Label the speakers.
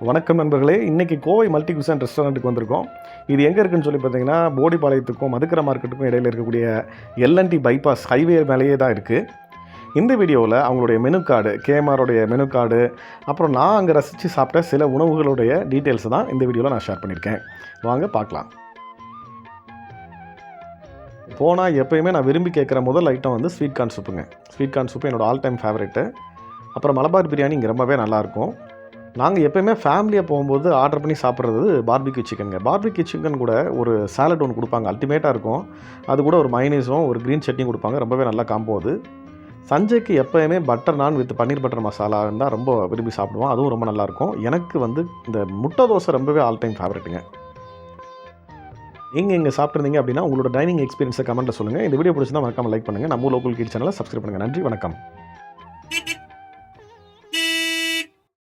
Speaker 1: வணக்கம் நண்பர்களே. இன்றைக்கி கோவை மல்டி குசன் ரெஸ்டாரண்ட்டுக்கு வந்திருக்கோம். இது எங்கே இருக்குதுன்னு சொல்லி பார்த்தீங்கன்னா, போடிபாளையத்துக்கும் மதுக்கரை மார்க்கெட்டுக்கும் இடையில் இருக்கக்கூடிய எல்என்டி பைபாஸ் ஹைவே மேலேயே தான் இருக்குது. இந்த வீடியோவில் அவங்களுடைய மெனு கார்டு, கேஎம்ஆருடைய மெனு கார்டு, அப்புறம் நான் அங்கே ரசித்து சாப்பிட்ட சில உணவுகளுடைய டீட்டெயில்ஸை தான் இந்த வீடியோவில் நான் ஷேர் பண்ணியிருக்கேன். வாங்க பார்க்கலாம். போனால் எப்போயுமே நான் விரும்பி கேட்குற முதல் ஐட்டம் வந்து ஸ்வீட் கார்ன் சூப்புங்க. ஸ்வீட் கார்ன் சூப்பு என்னோடய ஆல் டைம் ஃபேவரெட்டு. அப்புறம் மலபார் பிரியாணி இங்கே ரொம்பவே நல்லாயிருக்கும். நாங்கள் எப்போயுமே ஃபேமிலியாக போகும்போது ஆர்டர் பண்ணி சாப்பிட்றது பார்பிக்யூ சிக்கனுங்க. பார்பிக்யூ சிக்கன் கூட ஒரு சாலட் ஒன்று கொடுப்பாங்க, அல்டிமேட்டாக இருக்கும். அது கூட ஒரு மைனீஸும் ஒரு க்ரீன் சட்னி கொடுப்பாங்க, ரொம்பவே நல்லா காம்போ அது. சஞ்சய்க்கு எப்போயுமே பட்டர் நான் வித் பன்னீர் பட்டர் மசாலா இருந்தால் ரொம்ப விரும்பி சாப்பிடுவோம், அதுவும் ரொம்ப நல்லாயிருக்கும். எனக்கு வந்து இந்த முட்டை தோசை ரொம்பவே ஆல் டைம் ஃபேவரெட்டுங்க. நீங்கள் இங்கே சாப்பிட்ருந்தீங்க அப்படின்னா உங்களோட டைனிங் எக்ஸ்பீரியன்ஸை கமெண்ட்டில் சொல்லுங்கள். இந்த வீடியோ பிடிச்சிருந்தா மறக்காமல் லைக் பண்ணுங்கள். நம்ம லோக்கல் கிட் சேனலை சப்ஸ்கிரைப் பண்ணுங்கள். நன்றி, வணக்கம்.